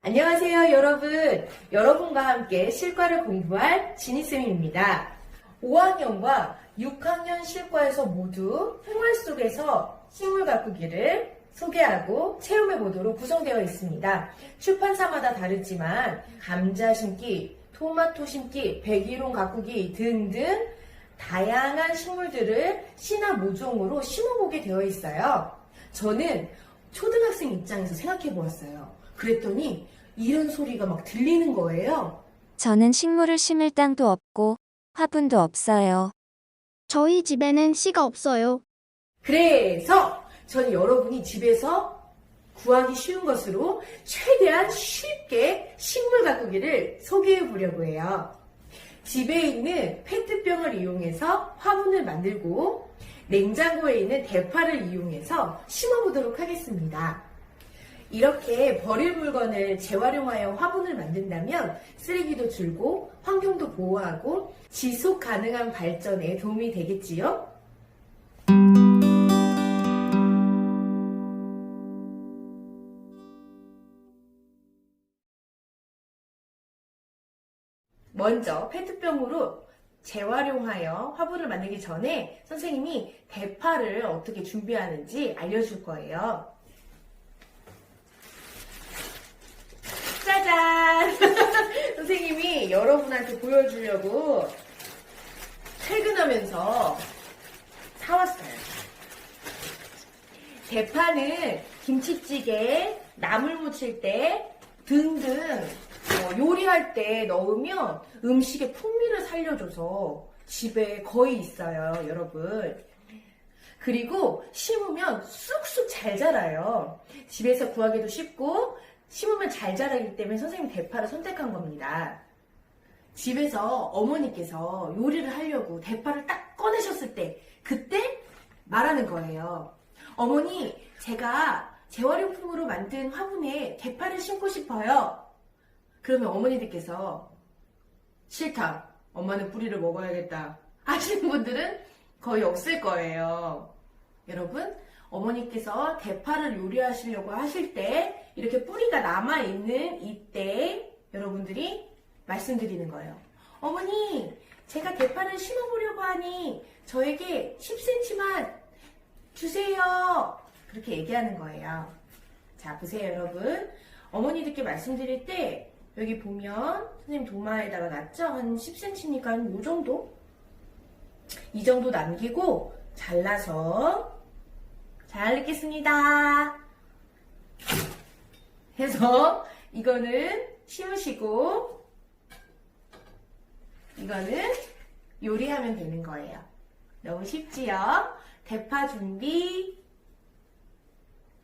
안녕하세요, 여러분. 여러분과 함께 실과를 공부할 지니쌤입니다. 5학년과 6학년 실과에서 모두 생활 속에서 식물 가꾸기를 소개하고 체험해 보도록 구성되어 있습니다. 출판사마다 다르지만 감자 심기, 토마토 심기, 백일홍 가꾸기 등등 다양한 식물들을 씨나 모종으로 심어보게 되어 있어요. 저는 초등학생 입장에서 생각해 보았어요. 그랬더니 이런 소리가 막 들리는 거예요. 저는 식물을 심을 땅도 없고 화분도 없어요. 저희 집에는 씨가 없어요. 그래서 저는 여러분이 집에서 구하기 쉬운 것으로 최대한 쉽게 식물 가꾸기를 소개해 보려고 해요. 집에 있는 페트병을 이용해서 화분을 만들고 냉장고에 있는 대파를 이용해서 심어보도록 하겠습니다. 이렇게 버릴 물건을 재활용하여 화분을 만든다면 쓰레기도 줄고 환경도 보호하고 지속 가능한 발전에 도움이 되겠지요? 먼저 페트병으로 재활용하여 화분을 만들기 전에 선생님이 대파를 어떻게 준비하는지 알려줄 거예요. 짜잔! 선생님이 여러분한테 보여주려고 퇴근하면서 사왔어요. 대파는 김치찌개, 나물 무칠 때 등등 요리할 때 넣으면 음식의 풍미를 살려줘서 집에 거의 있어요, 여러분. 그리고 심으면 쑥쑥 잘 자라요. 집에서 구하기도 쉽고 심으면 잘 자라기 때문에 선생님 대파를 선택한 겁니다. 집에서 어머니께서 요리를 하려고 대파를 딱 꺼내셨을 때 그때 말하는 거예요. 어머니, 제가 재활용품으로 만든 화분에 대파를 심고 싶어요. 그러면 어머니들께서 싫다. 엄마는 뿌리를 먹어야겠다. 하시는 분들은 거의 없을 거예요. 여러분, 어머니께서 대파를 요리하시려고 하실 때 이렇게 뿌리가 남아있는 이때 여러분들이 말씀드리는 거예요. 어머니, 제가 대파를 심어보려고 하니 저에게 10cm만 주세요. 그렇게 얘기하는 거예요. 자, 보세요, 여러분. 어머니들께 말씀드릴 때 여기 보면 선생님 도마에다가 놨죠? 한 10cm니까 한 이 정도? 이 정도 남기고 잘라서 잘 넣겠습니다. 해서 이거는 심으시고 이거는 요리하면 되는 거예요. 너무 쉽지요? 대파 준비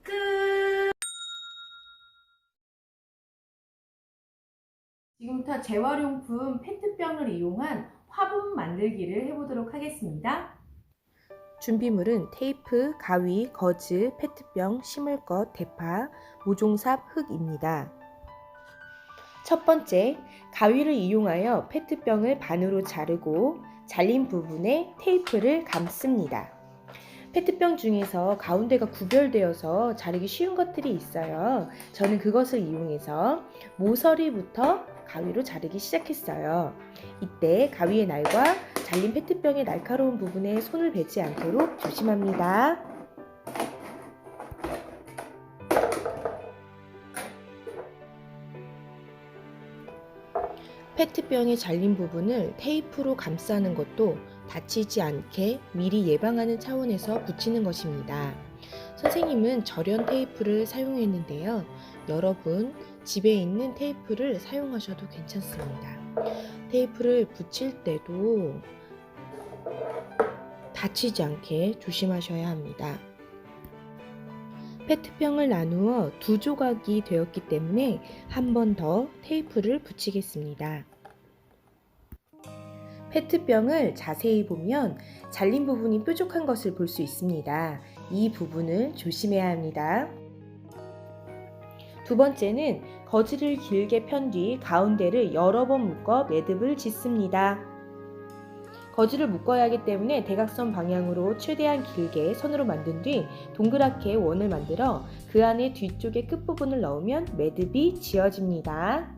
끝! 지금부터 재활용품 페트병을 이용한 화분 만들기를 해보도록 하겠습니다. 준비물은 테이프, 가위, 거즈, 페트병, 심을 것, 대파, 모종삽, 흙입니다. 첫 번째, 가위를 이용하여 페트병을 반으로 자르고 잘린 부분에 테이프를 감습니다. 페트병 중에서 가운데가 구별되어서 자르기 쉬운 것들이 있어요. 저는 그것을 이용해서 모서리부터 가위로 자르기 시작했어요. 이때 가위의 날과 잘린 페트병의 날카로운 부분에 손을 베지 않도록 조심합니다. 페트병의 잘린 부분을 테이프로 감싸는 것도 다치지 않게 미리 예방하는 차원에서 붙이는 것입니다. 선생님은 절연 테이프를 사용했는데요. 여러분, 집에 있는 테이프를 사용하셔도 괜찮습니다. 테이프를 붙일 때도 다치지 않게 조심하셔야 합니다. 페트병을 나누어 두 조각이 되었기 때문에 한 번 더 테이프를 붙이겠습니다. 페트병을 자세히 보면 잘린 부분이 뾰족한 것을 볼 수 있습니다. 이 부분을 조심해야 합니다. 두 번째는 거즈를 길게 편 뒤 가운데를 여러 번 묶어 매듭을 짓습니다. 거즈를 묶어야 하기 때문에 대각선 방향으로 최대한 길게 선으로 만든 뒤 동그랗게 원을 만들어 그 안에 뒤쪽의 끝부분을 넣으면 매듭이 지어집니다.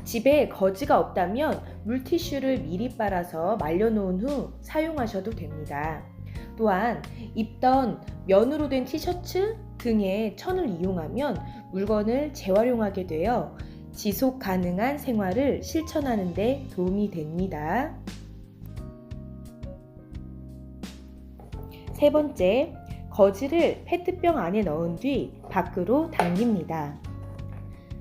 집에 거즈가 없다면 물티슈를 미리 빨아서 말려놓은 후 사용하셔도 됩니다. 또한 입던 면으로 된 티셔츠 등의 천을 이용하면 물건을 재활용하게 되어 지속 가능한 생활을 실천하는 데 도움이 됩니다. 세 번째, 거즈를 페트병 안에 넣은 뒤 밖으로 당깁니다.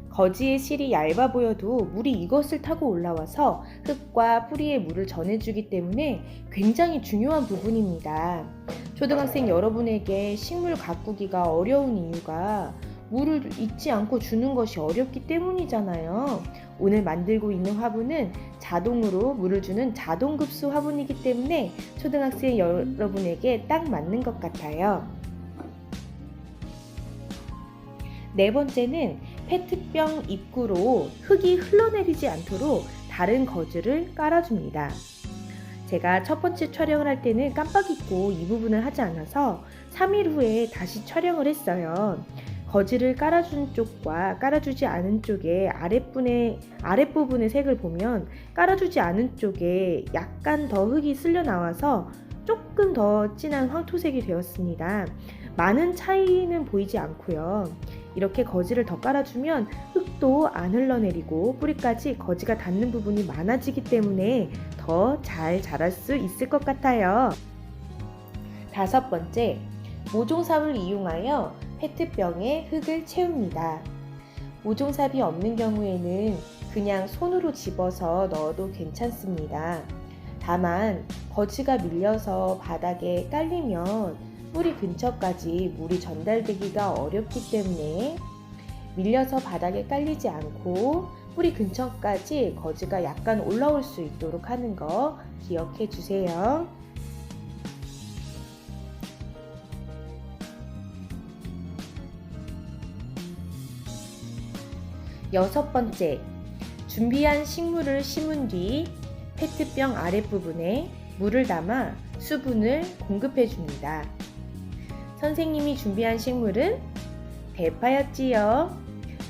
거즈의 실이 얇아 보여도 물이 이것을 타고 올라와서 흙과 뿌리에 물을 전해주기 때문에 굉장히 중요한 부분입니다. 초등학생 여러분에게 식물 가꾸기가 어려운 이유가 물을 잊지 않고 주는 것이 어렵기 때문이잖아요. 오늘 만들고 있는 화분은 자동으로 물을 주는 자동급수 화분이기 때문에 초등학생 여러분에게 딱 맞는 것 같아요. 네 번째는 페트병 입구로 흙이 흘러내리지 않도록 다른 거즈를 깔아줍니다. 제가 첫 번째 촬영을 할 때는 깜빡 잊고 이 부분을 하지 않아서 3일 후에 다시 촬영을 했어요. 거즈를 깔아준 쪽과 깔아주지 않은 쪽의 아랫부분의 색을 보면 깔아주지 않은 쪽에 약간 더 흙이 쓸려 나와서 조금 더 진한 황토색이 되었습니다. 많은 차이는 보이지 않고요. 이렇게 거즈를 더 깔아주면 흙도 안 흘러내리고 뿌리까지 거즈가 닿는 부분이 많아지기 때문에 더 잘 자랄 수 있을 것 같아요. 다섯 번째, 모종삽을 이용하여 페트병에 흙을 채웁니다. 모종삽이 없는 경우에는 그냥 손으로 집어서 넣어도 괜찮습니다. 다만 거즈가 밀려서 바닥에 깔리면 뿌리 근처까지 물이 전달되기가 어렵기 때문에 밀려서 바닥에 깔리지 않고 뿌리 근처까지 거즈가 약간 올라올 수 있도록 하는 거 기억해 주세요. 여섯 번째, 준비한 식물을 심은 뒤 페트병 아랫부분에 물을 담아 수분을 공급해 줍니다. 선생님이 준비한 식물은 대파였지요.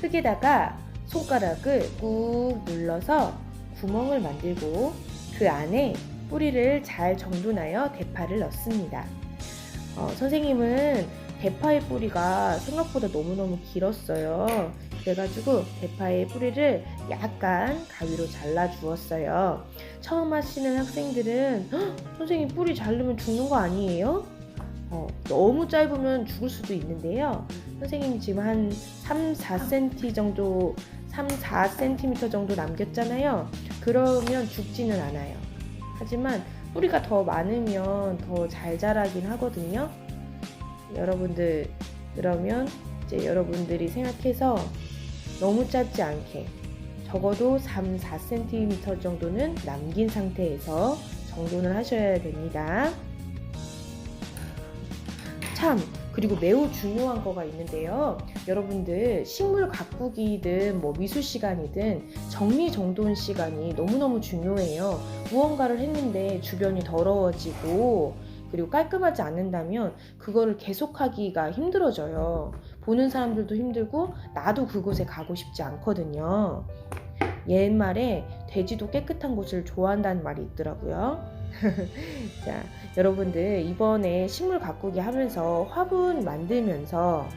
흙에다가 손가락을 꾹 눌러서 구멍을 만들고 그 안에 뿌리를 잘 정돈하여 대파를 넣습니다. 선생님은 대파의 뿌리가 생각보다 너무너무 길었어요. 그래가지고 대파의 뿌리를 약간 가위로 잘라 주었어요. 처음 하시는 학생들은 선생님 뿌리 자르면 죽는 거 아니에요? 너무 짧으면 죽을 수도 있는데요. 선생님이 지금 한 3-4cm 정도 남겼잖아요. 그러면 죽지는 않아요. 하지만 뿌리가 더 많으면 더 잘 자라긴 하거든요. 여러분들, 그러면 이제 여러분들이 생각해서 너무 짧지 않게 적어도 3-4cm 정도는 남긴 상태에서 정돈을 하셔야 됩니다. 그리고 매우 중요한 거가 있는데요. 여러분들 식물 가꾸기든 미술 시간이든 정리정돈 시간이 너무너무 중요해요. 무언가를 했는데 주변이 더러워지고 그리고 깔끔하지 않는다면 그거를 계속하기가 힘들어져요. 보는 사람들도 힘들고 나도 그곳에 가고 싶지 않거든요. 옛말에 돼지도 깨끗한 곳을 좋아한다는 말이 있더라고요. 자, 여러분들 이번에 식물 가꾸기 하면서 화분 만들면서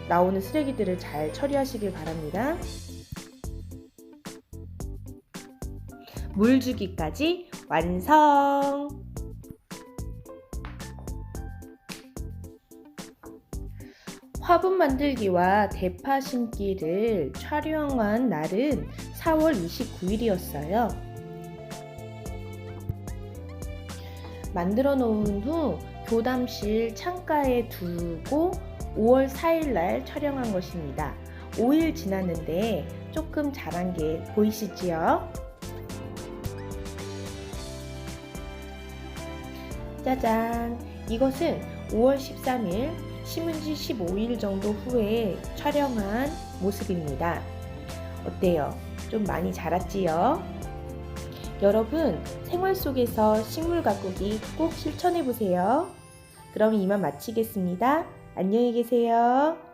나오는 쓰레기들을 잘 처리하시길 바랍니다. 물 주기까지 완성! 화분 만들기와 대파 심기를 촬영한 날은 4월 29일이었어요. 만들어 놓은 후 교담실 창가에 두고 5월 4일 날 촬영한 것입니다. 5일 지났는데 조금 자란 게 보이시지요? 짜잔! 이것은 5월 13일 심은 지 15일 정도 후에 촬영한 모습입니다. 어때요? 좀 많이 자랐지요? 여러분, 생활 속에서 식물 가꾸기 꼭 실천해 보세요. 그럼 이만 마치겠습니다. 안녕히 계세요.